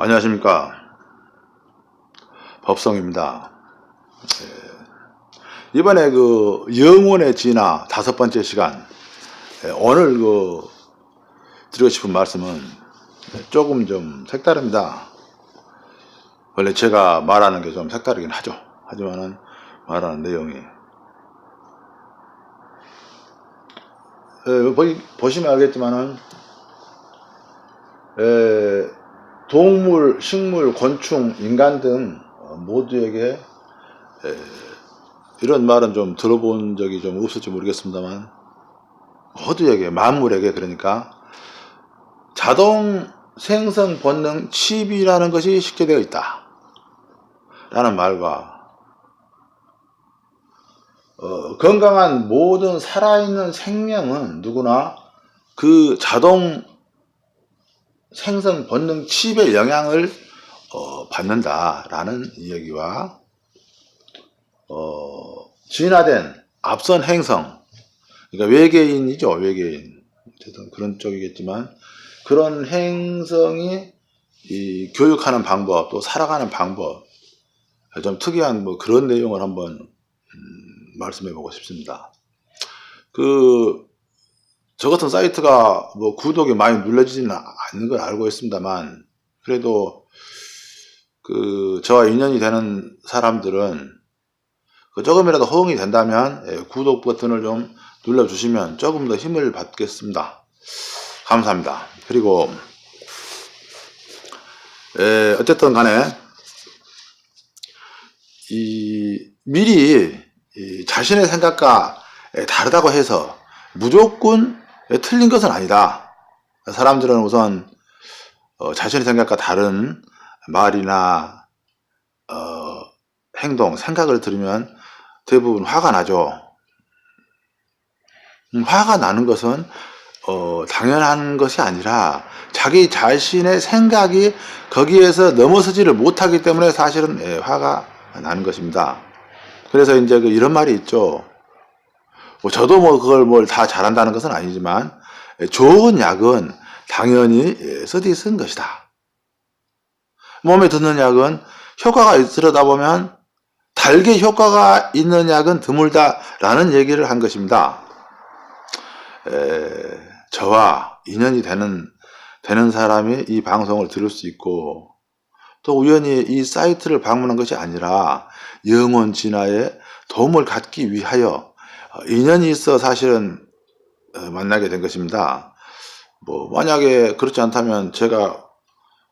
안녕하십니까. 법성입니다. 이번에 그 영혼의 진화 5번째 시간, 오늘 드리고 싶은 말씀은 조금 좀 색다릅니다. 원래 제가 말하는 게 좀 색다르긴 하죠. 하지만은 말하는 내용이 보시면 알겠지만은 동물, 식물, 곤충, 인간 등 모두에게 이런 말은 좀 들어본 적이 좀 없을지 모르겠습니다만, 모두에게, 만물에게, 그러니까 자동 생성 본능 칩이라는 것이 식재되어 있다 라는 말과 건강한 모든 살아있는 생명은 누구나 그 자동 생성 본능 칩의 영향을 받는다라는 이야기와 진화된 앞선 행성, 그러니까 외계인이죠. 외계인, 어쨌든 그런 쪽이겠지만 그런 행성이 이 교육하는 방법, 또 살아가는 방법, 좀 특이한 그런 내용을 한번 말씀해 보고 싶습니다. 저 같은 사이트가 구독이 많이 눌러지지는 않는 걸 알고 있습니다만, 그래도 저와 인연이 되는 사람들은 조금이라도 호응이 된다면 구독 버튼을 좀 눌러주시면 조금 더 힘을 받겠습니다. 감사합니다. 그리고 어쨌든 간에 미리 자신의 생각과 다르다고 해서 무조건 틀린 것은 아니다. 사람들은 우선 자신의 생각과 다른 말이나 행동, 생각을 들으면 대부분 화가 나죠. 화가 나는 것은 당연한 것이 아니라 자기 자신의 생각이 거기에서 넘어서지를 못하기 때문에 사실은 화가 나는 것입니다. 그래서 이제 이런 말이 있죠. 저도 그걸 다 잘한다는 것은 아니지만 좋은 약은 당연히 쓰디 쓴 것이다. 몸에 드는 약은 효과가 있으려다 보면 달게 효과가 있는 약은 드물다라는 얘기를 한 것입니다. 저와 인연이 되는 사람이 이 방송을 들을 수 있고, 또 우연히 이 사이트를 방문한 것이 아니라 영혼 진화에 도움을 갖기 위하여 인연이 있어 사실은 만나게 된 것입니다. 만약에 그렇지 않다면 제가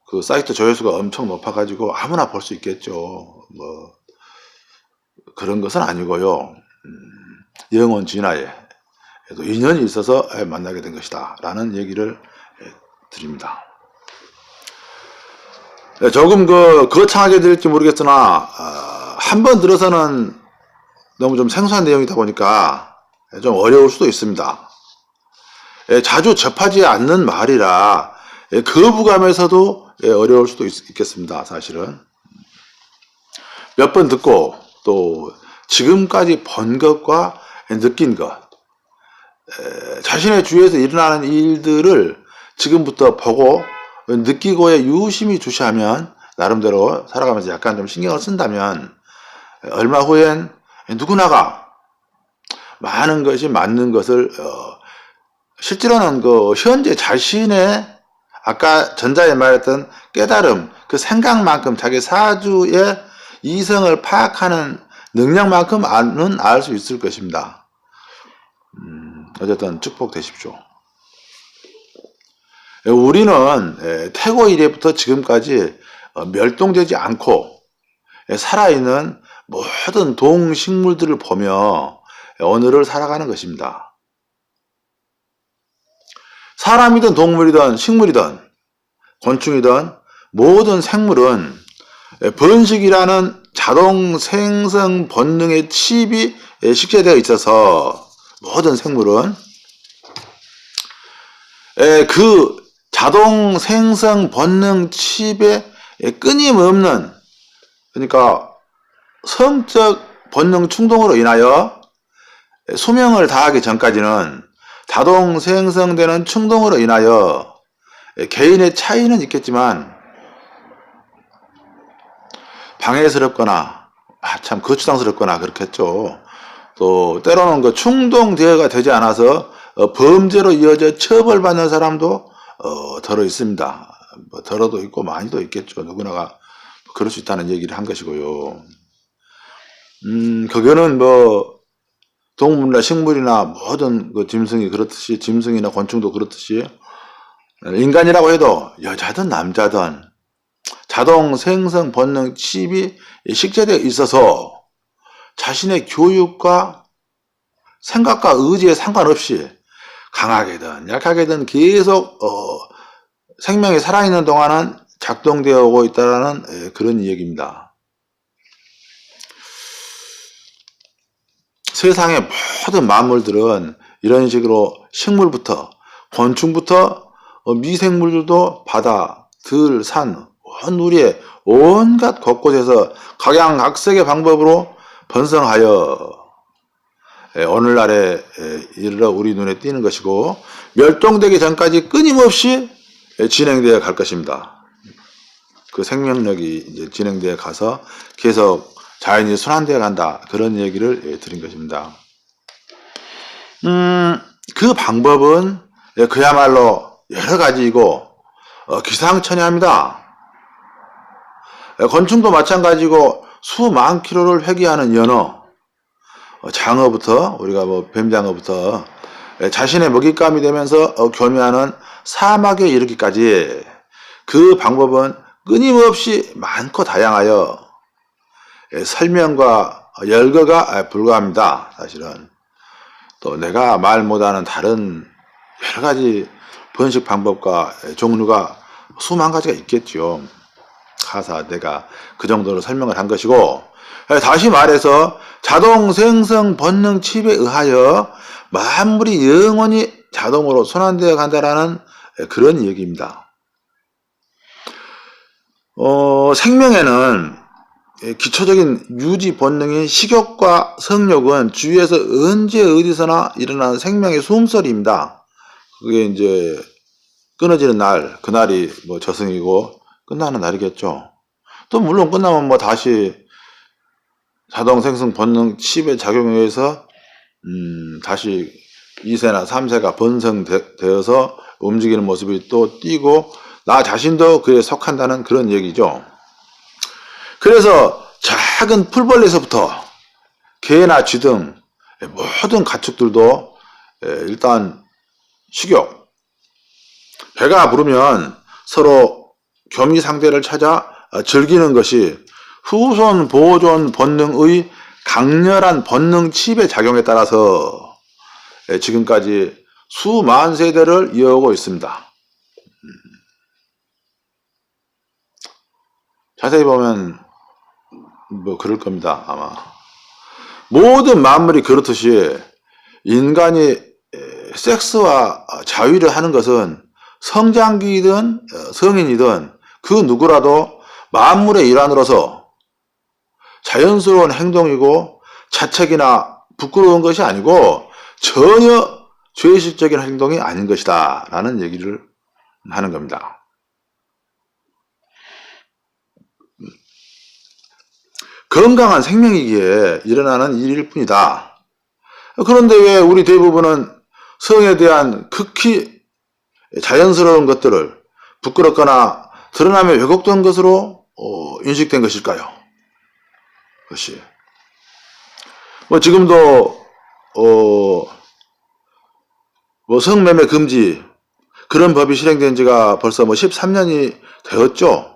그 사이트 조회수가 엄청 높아가지고 아무나 볼 수 있겠죠. 그런 것은 아니고요. 영혼 진화에 인연이 있어서 만나게 된 것이다 라는 얘기를 드립니다. 조금 거창하게 들릴지 모르겠으나 한 번 들어서는 너무 좀 생소한 내용이다 보니까 좀 어려울 수도 있습니다. 자주 접하지 않는 말이라 거부감에서도 어려울 수도 있겠습니다. 사실은 몇 번 듣고 또 지금까지 본 것과 느낀 것, 자신의 주위에서 일어나는 일들을 지금부터 보고 느끼고에 유심히 주시하면, 나름대로 살아가면서 약간 좀 신경을 쓴다면 얼마 후엔 누구나가 많은 것이 맞는 것을 실제로는 현재 자신의 아까 전자에 말했던 깨달음, 그 생각만큼 자기 사주의 이성을 파악하는 능력만큼은 알 수 있을 것입니다. 어쨌든 축복되십시오. 우리는 태고 이래부터 지금까지 멸종되지 않고 살아있는 모든 동식물들을 보며 오늘을 살아가는 것입니다. 사람이든 동물이든 식물이든 곤충이든 모든 생물은 번식이라는 자동 생성 본능의 칩이 식재되어 있어서, 모든 생물은 그 자동 생성 본능 칩의 끊임없는, 그러니까 성적 본능 충동으로 인하여 수명을 다하기 전까지는 자동 생성되는 충동으로 인하여 개인의 차이는 있겠지만 방해스럽거나 참 거추장스럽거나 그렇겠죠. 또 때로는 그 충동 대여가 되지 않아서 범죄로 이어져 처벌받는 사람도 덜어 있습니다. 뭐 덜어도 있고 많이도 있겠죠. 누구나가 그럴 수 있다는 얘기를 한 것이고요. 그거는 뭐 동물이나 식물이나 모든 그 짐승이 그렇듯이, 짐승이나 곤충도 그렇듯이 인간이라고 해도 여자든 남자든 자동 생성 본능 칩이 식재되어 있어서 자신의 교육과 생각과 의지에 상관없이 강하게든 약하게든 계속 생명이 살아있는 동안은 작동되어 오고 있다는 그런 얘기입니다. 세상의 모든 만물들은 이런 식으로 식물부터 곤충부터 미생물들도 바다, 들, 산, 온 우리의 온갖 곳곳에서 각양각색의 방법으로 번성하여 오늘날에 이르러 우리 눈에 띄는 것이고 멸종되기 전까지 끊임없이 진행되어 갈 것입니다. 그 생명력이 이제 진행되어 가서 계속 자연이 순환되어 간다. 그런 얘기를 드린 것입니다. 그 방법은 그야말로 여러 가지이고 기상천외합니다. 곤충도 마찬가지고 수만 킬로를 회귀하는 연어, 장어부터 우리가 뭐 뱀장어부터 자신의 먹잇감이 되면서 교미하는 사막에 이르기까지 그 방법은 끊임없이 많고 다양하여 설명과 열거가 불가합니다. 사실은 또 내가 말 못하는 다른 여러 가지 번식 방법과 종류가 수만 가지가 있겠죠. 가사 내가 그 정도로 설명을 한 것이고, 다시 말해서 자동 생성 본능 칩에 의하여 만물이 영원히 자동으로 순환되어 간다라는 그런 얘기입니다. 생명에는 기초적인 유지 본능인 식욕과 성욕은 주위에서 언제 어디서나 일어나는 생명의 숨소리입니다. 그게 이제 끊어지는 날, 그날이 뭐 저승이고 끝나는 날이겠죠. 또 물론 끝나면 뭐 다시 자동 생성 본능 칩의 작용에 의해서 다시 2세나 3세가 번성되어서 움직이는 모습이 또 띄고 나 자신도 그에 속한다는 그런 얘기죠. 그래서 작은 풀벌레에서부터 개나 쥐 등 모든 가축들도 일단 식욕, 배가 부르면 서로 교미 상대를 찾아 즐기는 것이 후손 보존 본능의 강렬한 본능 칩의 작용에 따라서 지금까지 수만 세대를 이어오고 있습니다. 자세히 보면 뭐 그럴 겁니다. 아마 모든 만물이 그렇듯이 인간이 섹스와 자위를 하는 것은 성장기이든 성인이든 그 누구라도 만물의 일환으로서 자연스러운 행동이고 자책이나 부끄러운 것이 아니고 전혀 죄의식적인 행동이 아닌 것이다 라는 얘기를 하는 겁니다. 건강한 생명이기에 일어나는 일일 뿐이다. 그런데 왜 우리 대부분은 성에 대한 극히 자연스러운 것들을 부끄럽거나 드러나며 왜곡된 것으로 인식된 것일까요? 그것이 뭐 지금도 뭐 성매매 금지 그런 법이 실행된 지가 벌써 뭐 13년이 되었죠.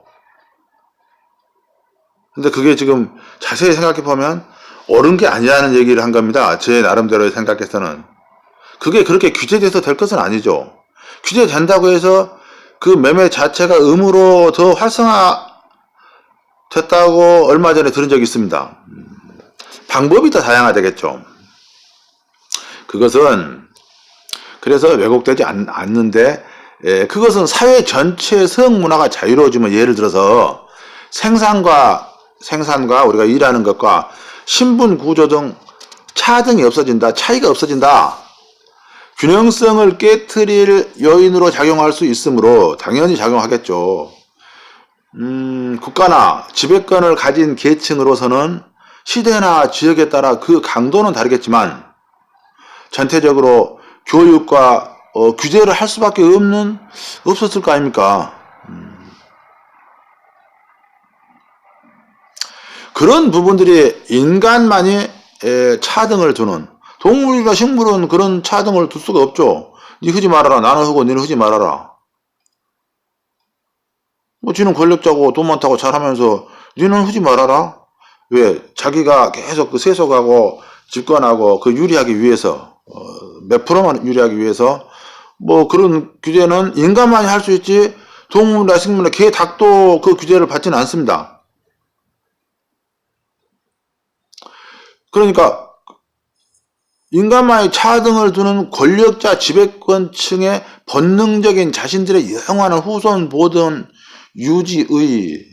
근데 그게 지금 자세히 생각해 보면 옳은 게 아니라는 얘기를 한 겁니다. 제 나름대로 생각해서는. 그게 그렇게 규제돼서 될 것은 아니죠. 규제된다고 해서 그 매매 자체가 의무로 더 활성화됐다고 얼마 전에 들은 적이 있습니다. 방법이 더 다양하되겠죠. 그것은 그래서 왜곡되지 않는데 그것은 사회 전체의 성문화가 자유로워지면 예를 들어서 생산과 우리가 일하는 것과 신분 구조 등 차등이 없어진다. 차이가 없어진다. 균형성을 깨트릴 요인으로 작용할 수 있으므로 당연히 작용하겠죠. 국가나 지배권을 가진 계층으로서는 시대나 지역에 따라 그 강도는 다르겠지만 전체적으로 교육과 규제를 할 수밖에 없었을 거 아닙니까? 그런 부분들이 인간만이 차등을 두는, 동물이나 식물은 그런 차등을 둘 수가 없죠. 니 흐지 말아라, 나는 흐고 니는 흐지 말아라. 뭐 지는 권력자고 돈 많다고 잘하면서 니는 흐지 말아라. 왜? 자기가 계속 그 세속하고 집권하고 그 유리하기 위해서 몇 프로만 유리하기 위해서 뭐 그런 규제는 인간만이 할 수 있지 동물이나 식물이나 개, 닭도 그 규제를 받지는 않습니다. 그러니까 인간만이 차등을 두는 권력자 지배권층의 본능적인 자신들의 영원한 후손 보존 유지의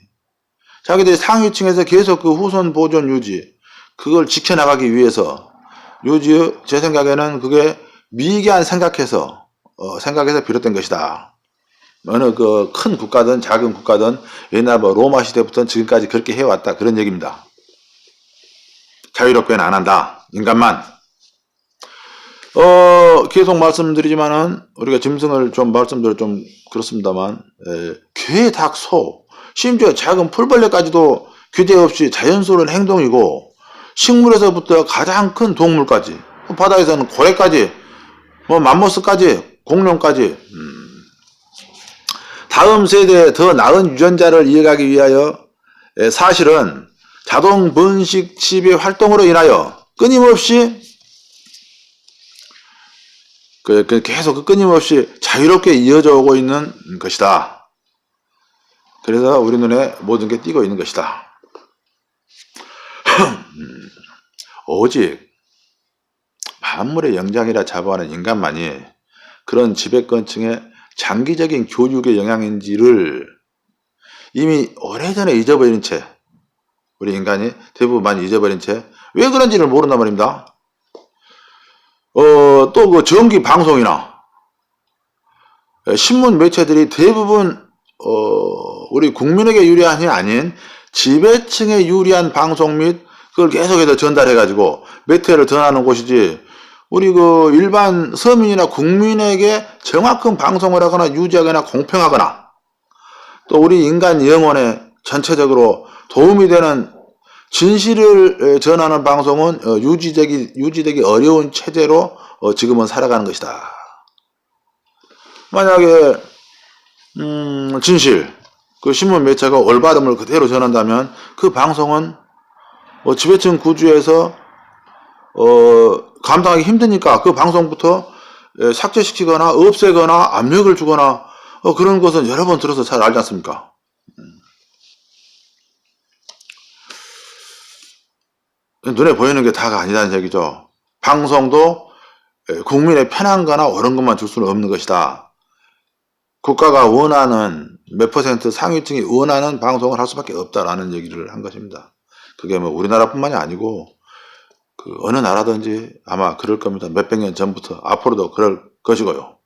자기들이 상위층에서 계속 그 후손 보존 유지 그걸 지켜나가기 위해서 제 생각에는 그게 미개한 생각해서 비롯된 것이다. 어느 그 큰 국가든 작은 국가든 옛날 뭐 로마 시대부터 지금까지 그렇게 해왔다 그런 얘기입니다. 자유롭게는 안 한다. 인간만. 계속 말씀드리지만은 우리가 짐승을 좀 말씀드려 좀 그렇습니다만 개, 닭, 소 심지어 작은 풀벌레까지도 규제 없이 자연스러운 행동이고 식물에서부터 가장 큰 동물까지 바다에서는 고래까지 뭐 맘모스까지 공룡까지 다음 세대에 더 나은 유전자를 이어가기 위하여 사실은 자동 번식 칩의 활동으로 인하여 끊임없이 계속 끊임없이 자유롭게 이어져 오고 있는 것이다. 그래서 우리 눈에 모든 게 띄고 있는 것이다. 오직 만물의 영장이라 자부하는 인간만이 그런 지배권층의 장기적인 교육의 영향인지를 이미 오래전에 잊어버린 채 우리 인간이 대부분 많이 잊어버린 채 왜 그런지를 모른단 말입니다. 또 그 전기 방송이나 신문 매체들이 대부분 우리 국민에게 유리한이 아닌 지배층에 유리한 방송 및 그걸 계속해서 전달해가지고 매체를 전하는 곳이지 우리 그 일반 서민이나 국민에게 정확한 방송을 하거나 유지하거나 공평하거나 또 우리 인간 영혼에 전체적으로 도움이 되는 진실을 전하는 방송은 유지되기 어려운 체제로 지금은 살아가는 것이다. 만약에 진실 그 신문 매체가 올바름을 그대로 전한다면 그 방송은 지배층 구조에서 감당하기 힘드니까 그 방송부터 삭제시키거나 없애거나 압력을 주거나 그런 것은 여러 번 들어서 잘 알지 않습니까? 눈에 보이는 게 다가 아니라는 얘기죠. 방송도 국민의 편한 거나 옳은 것만 줄 수는 없는 것이다. 국가가 원하는 몇 퍼센트 상위층이 원하는 방송을 할 수밖에 없다라는 얘기를 한 것입니다. 그게 뭐 우리나라뿐만이 아니고 그 어느 나라든지 아마 그럴 겁니다. 몇백 년 전부터 앞으로도 그럴 것이고요.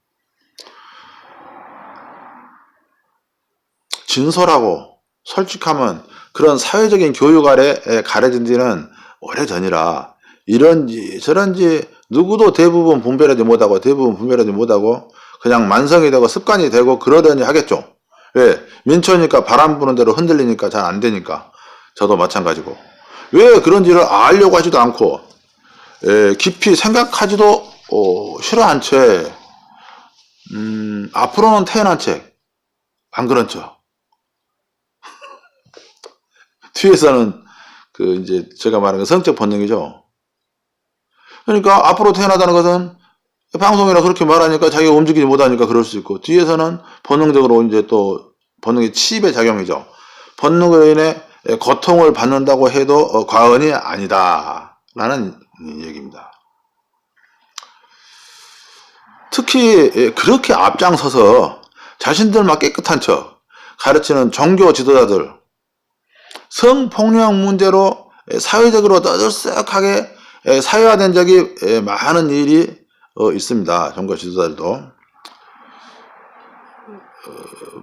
진솔하고 솔직함은 그런 사회적인 교육 아래 가려진 지는 오래전이라 이런지 저런지 누구도 대부분 분별하지 못하고 그냥 만성이 되고 습관이 되고 그러려니 하겠죠. 왜? 민초니까 바람 부는 대로 흔들리니까 잘 안 되니까 저도 마찬가지고 왜 그런지를 알려고 하지도 않고 깊이 생각하지도 싫어한 채 앞으로는 태어난 채 안 그런 척 뒤에서는 그 이제 제가 말하는 건 성적 본능이죠. 그러니까 앞으로 태어나다는 것은 방송이라 그렇게 말하니까 자기가 움직이지 못하니까 그럴 수 있고 뒤에서는 본능적으로 이제 또 본능의 치입의 작용이죠. 본능으로 인해 고통을 받는다고 해도 과언이 아니다 라는 얘기입니다. 특히 그렇게 앞장서서 자신들만 깨끗한 척 가르치는 종교 지도자들 성폭력 문제로 사회적으로 떠들썩하게 사회화된 적이 많은 일이 있습니다. 종교 지도자들도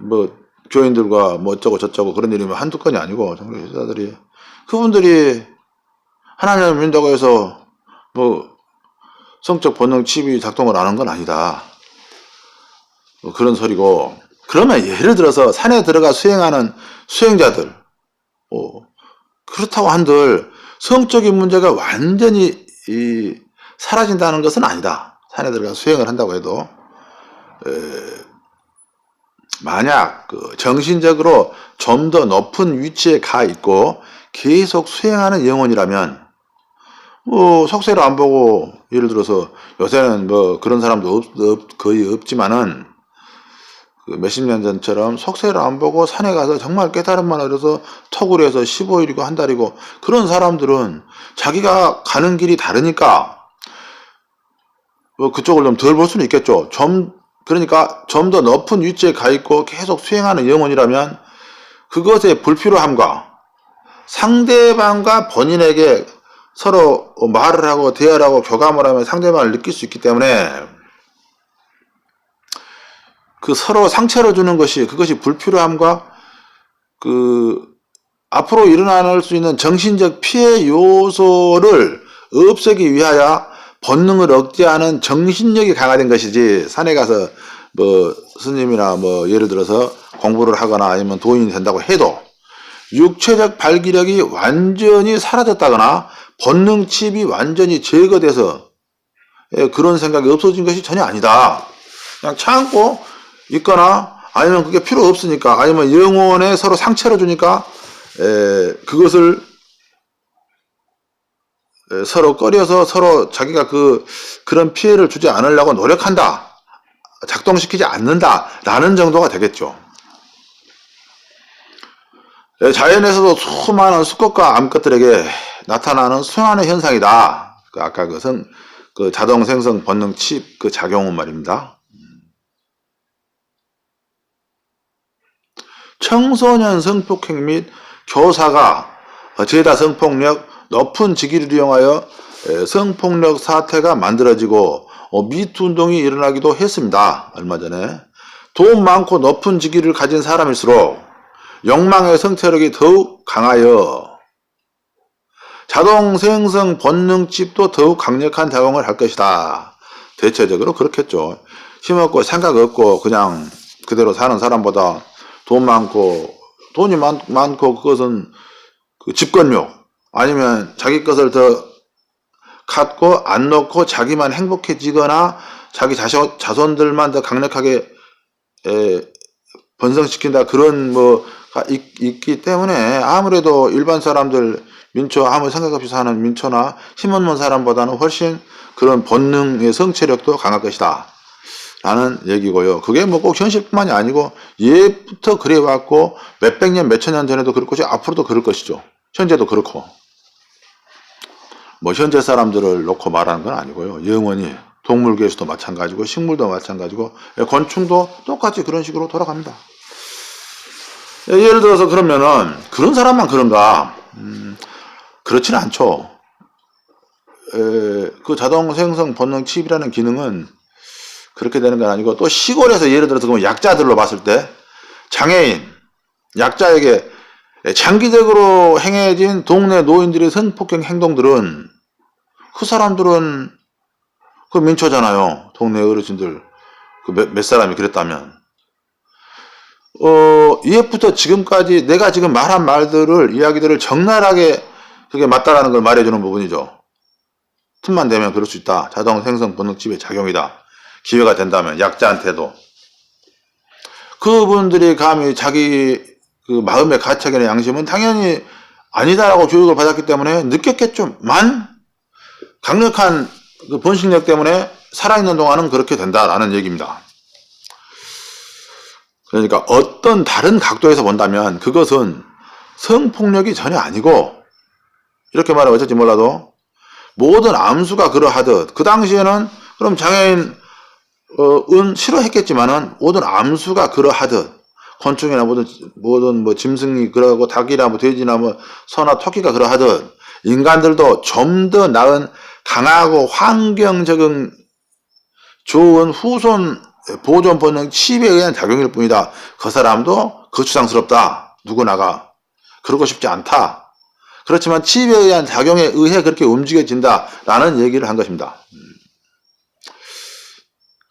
뭐 교인들과 뭐 어쩌고 저쩌고 그런 일이면 한두 건이 아니고 종교개혁자들이 그분들이 하나님을 믿는다고 해서 뭐 성적 본능 칩이 작동을 안 한 건 아니다. 뭐 그런 소리고. 그러면 예를 들어서 산에 들어가 수행하는 수행자들 그렇다고 한들 성적인 문제가 완전히 사라진다는 것은 아니다. 산에 들어가 수행을 한다고 해도 만약 정신적으로 좀 더 높은 위치에 가 있고 계속 수행하는 영혼이라면 속세를 안 보고 예를 들어서 요새는 뭐 그런 사람도 거의 없지만은 몇십 년 전처럼 속세를 안 보고 산에 가서 정말 깨달음만 얻어서 턱을 해서 15일이고 한 달이고 그런 사람들은 자기가 가는 길이 다르니까 그쪽을 좀 덜 볼 수는 있겠죠. 그러니까 좀 더 높은 위치에 가 있고 계속 수행하는 영혼이라면 그것의 불필요함과 상대방과 본인에게 서로 말을 하고 대화를 하고 교감을 하면 상대방을 느낄 수 있기 때문에 서로 상처를 주는 것이 그것이 불필요함과 앞으로 일어날 수 있는 정신적 피해 요소를 없애기 위하여 본능을 억제하는 정신력이 강화된 것이지 산에 가서 뭐 스님이나 뭐 예를 들어서 공부를 하거나 아니면 도인이 된다고 해도 육체적 발기력이 완전히 사라졌다거나 본능 칩이 완전히 제거돼서 그런 생각이 없어진 것이 전혀 아니다. 그냥 참고 있거나 아니면 그게 필요 없으니까 아니면 영혼에 서로 상처를 주니까 그것을 서로 꺼려서 서로 자기가 그런 피해를 주지 않으려고 노력한다. 작동시키지 않는다. 라는 정도가 되겠죠. 자연에서도 수많은 수컷과 암컷들에게 나타나는 순환의 현상이다. 아까 자동 생성 본능 칩 작용은 말입니다. 청소년 성폭행 및 교사가 죄다 성폭력, 높은 직위를 이용하여 성폭력 사태가 만들어지고 미투 운동이 일어나기도 했습니다. 얼마 전에. 돈 많고 높은 직위를 가진 사람일수록 욕망의 성체력이 더욱 강하여 자동 생성 본능 칩도 더욱 강력한 작용을 할 것이다. 대체적으로 그렇겠죠. 힘없고 생각 없고 그냥 그대로 사는 사람보다 돈이 많고 그것은 집권욕 아니면 자기 것을 더 갖고 안 놓고 자기만 행복해지거나 자기 자손들만 더 강력하게 번성시킨다 그런 뭐가 있기 때문에 아무래도 일반 사람들 민초 아무 생각 없이 사는 민초나 힘없는 사람보다는 훨씬 그런 본능의 성체력도 강할 것이다 라는 얘기고요. 그게 뭐 꼭 현실뿐만이 아니고 예부터 그래왔고 몇백 년 몇천 년 전에도 그럴 것이고 앞으로도 그럴 것이죠. 현재도 그렇고 뭐 현재 사람들을 놓고 말하는 건 아니고요. 영원히 동물계에서도 마찬가지고 식물도 마찬가지고 곤충도 똑같이 그런 식으로 돌아갑니다. 예를 들어서 그러면은 그런 사람만 그런가? 그렇지는 않죠. 그 자동 생성 본능 칩이라는 기능은 그렇게 되는 건 아니고 또 시골에서 예를 들어서 그러면 약자들로 봤을 때 장애인, 약자에게 장기적으로 행해진 동네 노인들의 성폭행 행동들은 그 사람들은 민초잖아요. 동네 어르신들 몇 사람이 그랬다면 이해부터 지금까지 내가 지금 말한 이야기들을 적나라하게 그게 맞다라는 걸 말해주는 부분이죠. 틈만 되면 그럴 수 있다. 자동 생성 본능 칩의 작용이다. 기회가 된다면 약자한테도 그분들이 감히 자기 마음의 가책이나 양심은 당연히 아니다라고 교육을 받았기 때문에 느꼈겠죠만 강력한 번식력 때문에 살아있는 동안은 그렇게 된다라는 얘기입니다. 그러니까 어떤 다른 각도에서 본다면 그것은 성폭력이 전혀 아니고 이렇게 말하면 어쩔지 몰라도 모든 암수가 그러하듯 그 당시에는 그럼 장애인 은 싫어했겠지만은 모든 암수가 그러하듯 곤충이나 모든 뭐 짐승이 그러고 닭이나 뭐 돼지나 뭐 소나 토끼가 그러하듯 인간들도 좀 더 나은 강하고 환경 적응 좋은 후손 보존 본능 칩에 의한 작용일 뿐이다. 그 사람도 거추장스럽다. 누구나가 그러고 싶지 않다. 그렇지만 치입에 의한 작용에 의해 그렇게 움직여진다라는 얘기를 한 것입니다.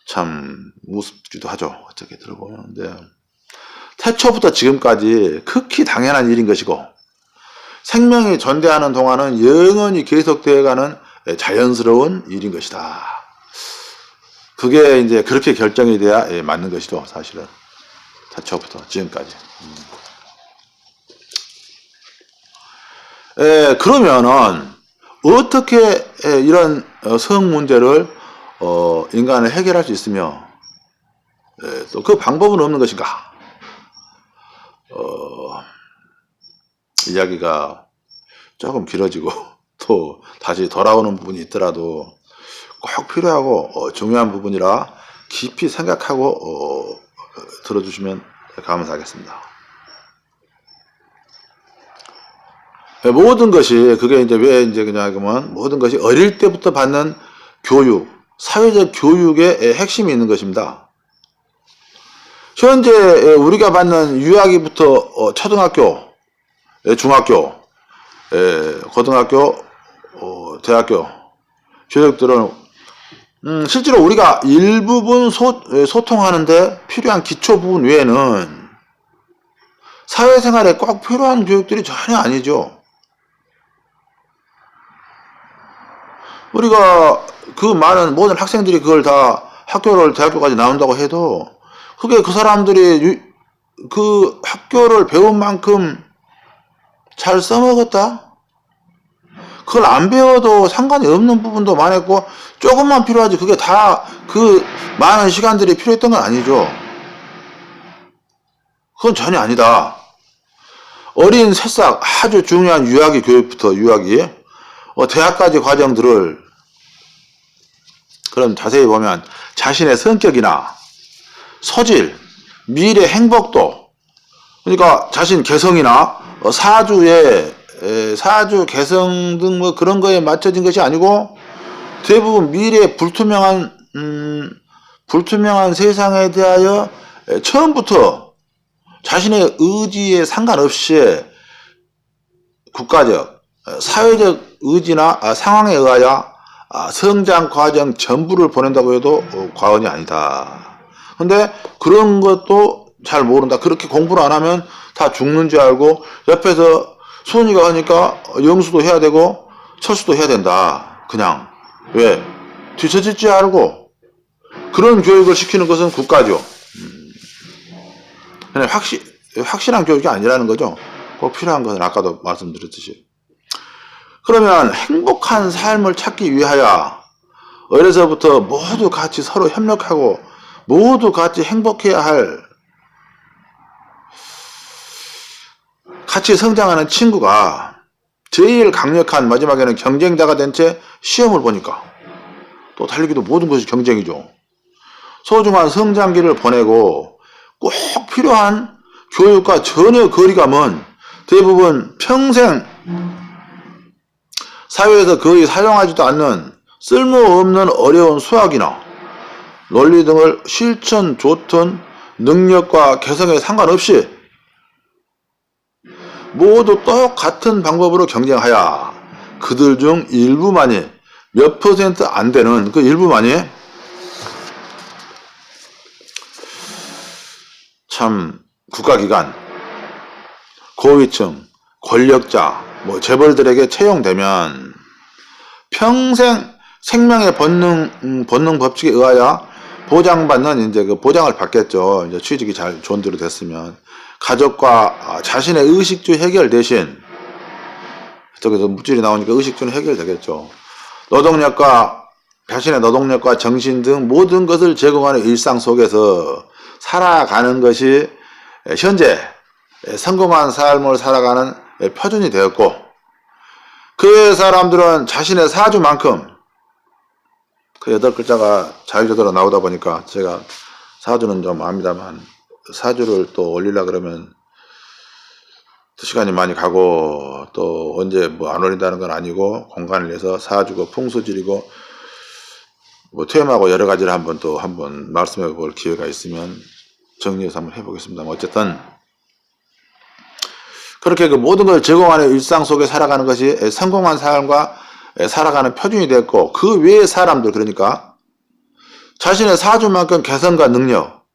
참 우습기도 하죠. 어떻게 들어보는데 태초부터 지금까지 극히 당연한 일인 것이고 생명이 존재하는 동안은 영원히 계속되어가는 자연스러운 일인 것이다. 그게 이제 그렇게 결정이 돼야 맞는 것이죠. 사실은 태초부터 지금까지. 그러면은 어떻게 이런 성 문제를 인간을 해결할 수 있으며 또 그 방법은 없는 것인가? 이야기가 조금 길어지고 또 다시 돌아오는 부분이 있더라도 꼭 필요하고 중요한 부분이라 깊이 생각하고 들어주시면 감사하겠습니다. 모든 것이 그게 이제 왜 이제 그냐면 모든 것이 어릴 때부터 받는 교육, 사회적 교육의 핵심이 있는 것입니다. 현재 우리가 받는 유아기부터 초등학교, 중학교, 고등학교, 대학교 교육들은 실제로 우리가 일부분 소통하는데 필요한 기초 부분 외에는 사회생활에 꼭 필요한 교육들이 전혀 아니죠. 우리가 그 많은 모든 학생들이 그걸 다 학교를 대학교까지 나온다고 해도 그게 그 사람들이 그 학교를 배운 만큼 잘 써먹었다? 그걸 안 배워도 상관이 없는 부분도 많았고 조금만 필요하지 그게 다 그 많은 시간들이 필요했던 건 아니죠. 그건 전혀 아니다. 어린 새싹 아주 중요한 유아기 교육부터 유아기 대학까지 과정들을 그럼 자세히 보면 자신의 성격이나 소질, 미래 행복도 그러니까 자신 개성이나 사주 개성 등 뭐 그런 거에 맞춰진 것이 아니고 대부분 미래의 불투명한 세상에 대하여 처음부터 자신의 의지에 상관없이 국가적, 사회적 의지나 상황에 의하여 성장 과정 전부를 보낸다고 해도 과언이 아니다. 근데 그런 것도 잘 모른다. 그렇게 공부를 안 하면 다 죽는 줄 알고 옆에서 손이가 하니까 영수도 해야 되고 철수도 해야 된다. 그냥 왜? 뒤처질 줄 알고 그런 교육을 시키는 것은 국가죠. 그냥 확실한 교육이 아니라는 거죠. 꼭 필요한 것은 아까도 말씀드렸듯이. 그러면 행복한 삶을 찾기 위하여 어려서부터 모두 같이 서로 협력하고 모두 같이 행복해야 할 같이 성장하는 친구가 제일 강력한 마지막에는 경쟁자가 된 채 시험을 보니까 또 달리기도 모든 것이 경쟁이죠. 소중한 성장기를 보내고 꼭 필요한 교육과 전혀 거리가 먼 대부분 평생 사회에서 거의 사용하지도 않는 쓸모없는 어려운 수학이나 논리 등을 실천 좋던 능력과 개성에 상관없이 모두 똑같은 방법으로 경쟁하여 그들 중 일부만이 몇 % 안 되는 그 일부만이 참 국가기관, 고위층, 권력자, 재벌들에게 채용되면 평생 생명의 본능 법칙에 의하여 보장받는 이제 그 보장을 받겠죠. 이제 취직이 잘 좋은 대로 됐으면 가족과 자신의 의식주 해결 대신 저기서 물질이 나오니까 의식주는 해결되겠죠. 자신의 노동력과 정신 등 모든 것을 제공하는 일상 속에서 살아가는 것이 현재 성공한 삶을 살아가는 표준이 되었고 그 사람들은 자신의 사주만큼 그 8글자가 자유자도로 나오다 보니까 제가 사주는 좀 압니다만 사주를 또 올리려 그러면 또 시간이 많이 가고 또 언제 안 올린다는 건 아니고 공간을 내서 사주고 풍수질이고 퇴임하고 여러 가지를 한번 말씀해 볼 기회가 있으면 정리해서 한번 해보겠습니다. 어쨌든 그렇게 그 모든 걸 제공하는 일상 속에 살아가는 것이 성공한 삶과 살아가는 표준이 됐고, 그 외의 사람들, 그러니까 자신의 사주만큼 개성과 능력,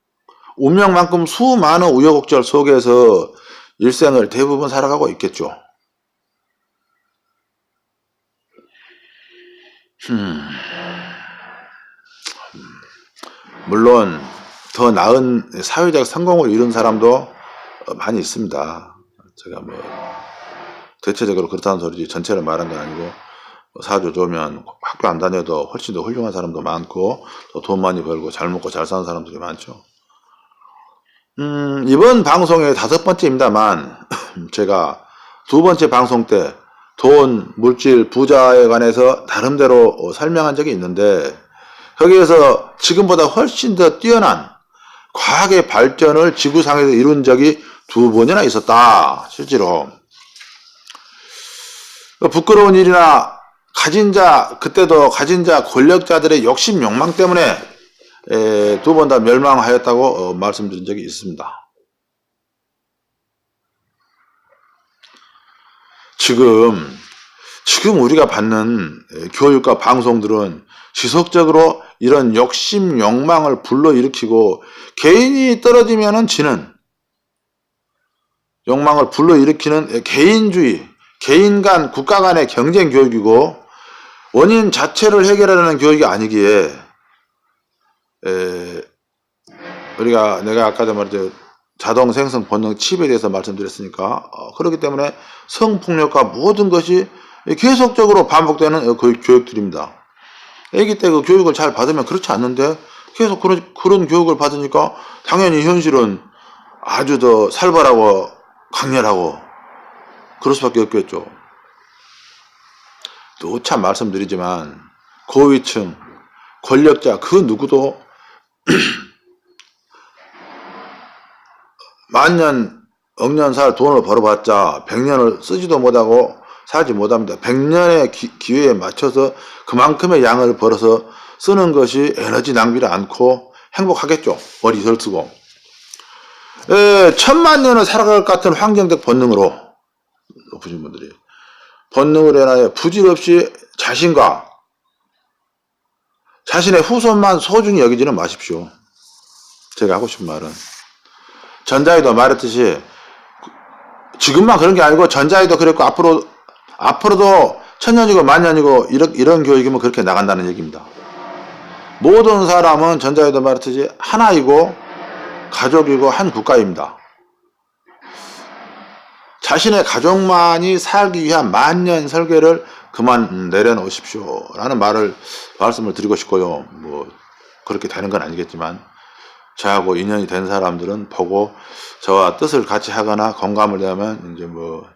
운명만큼 수많은 우여곡절 속에서 일생을 대부분 살아가고 있겠죠. 물론 더 나은 사회적 성공을 이룬 사람도 많이 있습니다. 제가 뭐 대체적으로 그렇다는 소리지 전체를 말한 건 아니고, 사주 좋으면 학교 안 다녀도 훨씬 더 훌륭한 사람도 많고, 또 돈 많이 벌고 잘 먹고 잘 사는 사람들이 많죠. 이번 방송의 5번째입니다만 제가 2번째 방송 때 돈, 물질, 부자에 관해서 나름대로 설명한 적이 있는데, 거기에서 지금보다 훨씬 더 뛰어난 과학의 발전을 지구상에서 이룬 적이 2번이나 있었다. 실제로 부끄러운 일이나 그때도 가진 자 권력자들의 욕심 욕망 때문에 2번 다 멸망하였다고 말씀드린 적이 있습니다. 지금 우리가 받는 교육과 방송들은 지속적으로 이런 욕심 욕망을 불러일으키고, 개인이 떨어지면은 지는 욕망을 불러일으키는 개인주의, 개인 간, 국가 간의 경쟁 교육이고, 원인 자체를 해결하는 교육이 아니기에, 내가 아까도 말했죠. 자동 생성 본능 칩에 대해서 말씀드렸으니까, 그렇기 때문에 성폭력과 모든 것이 계속적으로 반복되는 교육들입니다. 아기 때 그 교육을 잘 받으면 그렇지 않는데, 계속 그런 교육을 받으니까 당연히 현실은 아주 더 살벌하고 강렬하고 그럴 수밖에 없겠죠. 또 참 말씀드리지만 고위층, 권력자 그 누구도 만년, 억년 살 돈을 벌어봤자 100년을 쓰지도 못하고 살지 못합니다. 100년의 기회에 맞춰서 그만큼의 양을 벌어서 쓰는 것이 에너지 낭비를 않고 행복하겠죠. 머리 덜 쓰고. 1000만 년을 살아갈 것 같은 환경적 본능으로, 높으신 분들이 본능을 인하여 부질없이 자신과 자신의 후손만 소중히 여기지는 마십시오. 제가 하고 싶은 말은, 전자에도 말했듯이 지금만 그런 게 아니고 전자에도 그랬고 앞으로도 천년이고 만년이고 이런 교육이면 그렇게 나간다는 얘기입니다. 모든 사람은 전자에도 말했듯이 하나이고 가족이고 한 국가입니다. 자신의 가족만이 살기 위한 만년 설계를 그만 내려놓으십시오 라는 말씀을 드리고 싶고요. 뭐 그렇게 되는 건 아니겠지만, 저하고 인연이 된 사람들은 보고 저와 뜻을 같이 하거나 공감을 하면 이제 뭐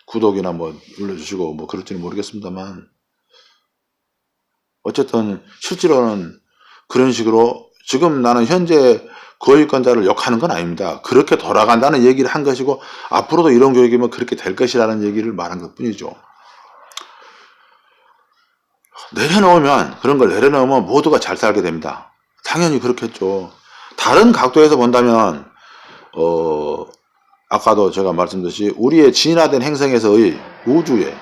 구독이나 뭐 눌러주시고 뭐 그럴지는 모르겠습니다만, 어쨌든 실제로는 그런 식으로 지금 나는 현재 고위권자를 욕하는 건 아닙니다. 그렇게 돌아간다는 얘기를 한 것이고, 앞으로도 이런 교육이면 그렇게 될 것이라는 얘기를 말한 것 뿐이죠. 그런 걸 내려놓으면 모두가 잘 살게 됩니다. 당연히 그렇겠죠. 다른 각도에서 본다면 아까도 제가 말씀드렸듯이 우리의 진화된 행성에서의, 우주의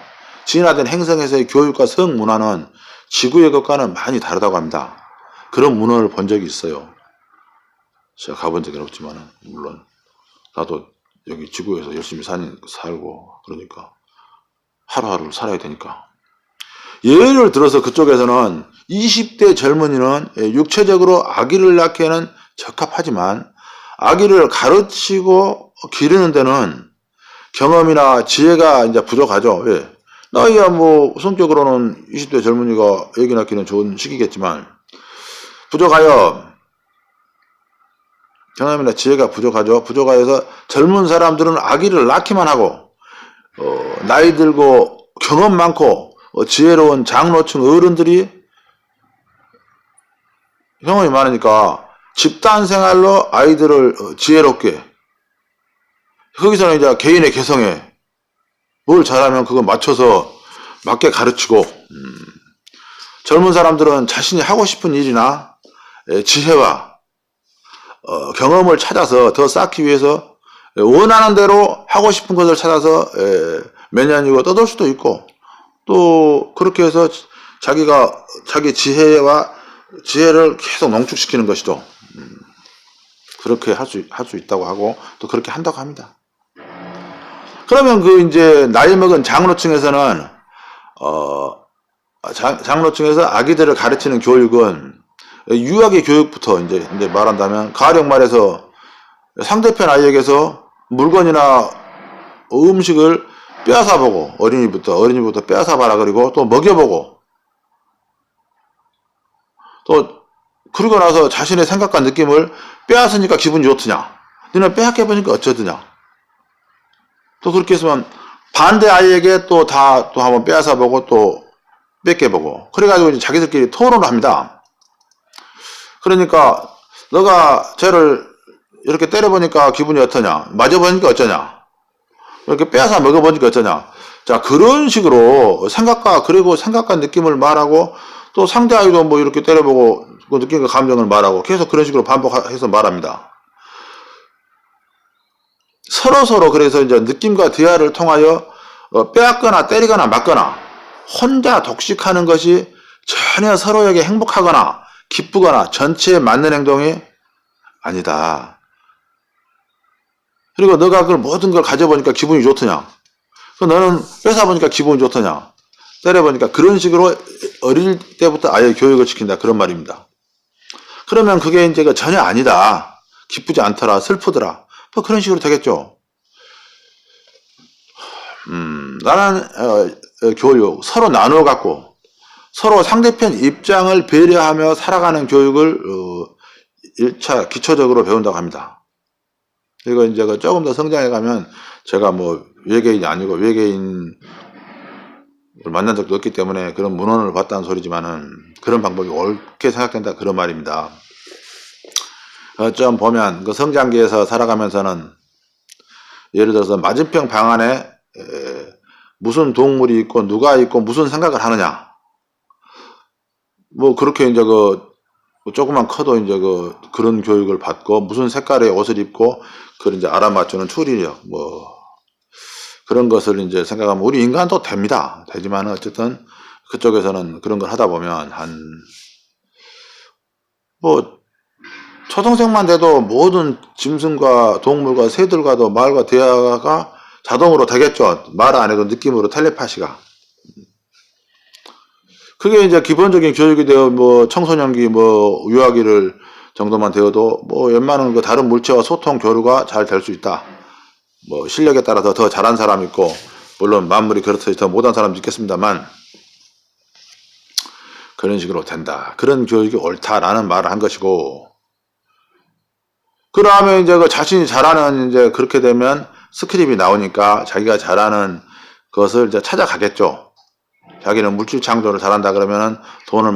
진화된 행성에서의 교육과 성문화는 지구의 것과는 많이 다르다고 합니다. 그런 문헌을 본 적이 있어요. 제가 가본 적은 없지만, 물론 나도 여기 지구에서 열심히 살고 그러니까 하루하루를 살아야 되니까. 예를 들어서 그쪽에서는 20대 젊은이는 육체적으로 아기를 낳기에는 적합하지만 아기를 가르치고 기르는 데는 경험이나 지혜가 이제 부족하죠. 왜? 나이야 뭐 성격으로는 20대 젊은이가 아기 낳기는 좋은 시기겠지만 부족하여 경험이나 지혜가 부족하죠. 부족하여서 젊은 사람들은 아기를 낳기만 하고, 나이 들고 경험 많고 지혜로운 장로층 어른들이 경험이 많으니까 집단 생활로 아이들을 지혜롭게, 거기서는 이제 개인의 개성에 뭘 잘하면 그거 맞게 가르치고, 젊은 사람들은 자신이 하고 싶은 일이나 지혜와 경험을 찾아서 더 쌓기 위해서 원하는 대로 하고 싶은 것을 찾아서 몇 년이고 떠돌 수도 있고, 또 그렇게 해서 자기가 자기 지혜를 계속 농축시키는 것이죠. 그렇게 할 수 있다고 하고, 또 그렇게 한다고 합니다. 그러면 이제 나이 먹은 장로층에서는 장로층에서 아기들을 가르치는 교육은 유아기 교육부터 이제 말한다면, 가령 말해서 상대편 아이에게서 물건이나 음식을 빼앗아 보고, 어린이부터 빼앗아 봐라, 그리고 또 먹여보고, 또 그러고 나서 자신의 생각과 느낌을 빼앗으니까 기분이 좋더냐, 너는 빼앗겨 보니까 어쩌더냐, 또 그렇게 했으면 반대 아이에게 또 한번 빼앗아 보고 또 뺏겨 보고, 그래가지고 이제 자기들끼리 토론을 합니다. 그러니까 너가 쟤를 이렇게 때려보니까 기분이 어떠냐, 맞아보니까 어쩌냐, 이렇게 빼앗아 먹어보니까 어쩌냐. 자, 그런 식으로 그리고 생각과 느낌을 말하고, 또 상대 아이도 뭐 이렇게 때려보고 그 느낌과 감정을 말하고, 계속 그런 식으로 반복해서 말합니다. 서로 그래서 이제 느낌과 대화를 통하여 빼앗거나 때리거나 맞거나 혼자 독식하는 것이 전혀 서로에게 행복하거나 기쁘거나 전체에 맞는 행동이 아니다. 그리고 너가 그걸 모든 걸 가져보니까 기분이 좋더냐, 너는 뺏어보니까 기분이 좋더냐, 때려보니까, 그런 식으로 어릴 때부터 아예 교육을 시킨다, 그런 말입니다. 그러면 그게 이제 전혀 아니다, 기쁘지 않더라, 슬프더라, 뭐 그런 식으로 되겠죠. 나는 교육 서로 나누어 갖고 서로 상대편 입장을 배려하며 살아가는 교육을 1차 기초적으로 배운다고 합니다. 그리고 이제 조금 더 성장해 가면, 제가 뭐 외계인이 아니고 외계인을 만난 적도 없기 때문에 그런 문헌을 봤다는 소리지만은, 그런 방법이 옳게 생각된다, 그런 말입니다. 좀 보면 그 성장기에서 살아가면서는, 예를 들어서 맞은편 방 안에 무슨 동물이 있고 누가 있고 무슨 생각을 하느냐, 뭐 그렇게 이제 조금만 커도 이제 그런 교육을 받고, 무슨 색깔의 옷을 입고 그걸 이제 알아맞추는 추리력, 뭐 그런 것을 이제 생각하면, 우리 인간도 되지만 어쨌든 그쪽에서는 그런 걸 하다 보면 뭐 초등생만 돼도 모든 짐승과 동물과 새들과도 말과 대화가 자동으로 되겠죠. 말 안 해도 느낌으로, 텔레파시가. 그게 이제 기본적인 교육이 되어, 뭐 청소년기, 뭐 유아기를 정도만 되어도 뭐 웬만한 다른 물체와 소통 교류가 잘 될 수 있다. 뭐 실력에 따라서 더 잘한 사람 있고, 물론 만물이 그렇듯이 더 못한 사람도 있겠습니다만, 그런 식으로 된다, 그런 교육이 옳다라는 말을 한 것이고, 그러면 이제 자신이 잘하는, 이제 그렇게 되면 스크립이 나오니까 자기가 잘하는 것을 이제 찾아가겠죠. 자기는 물질 창조를 잘한다 그러면은 돈을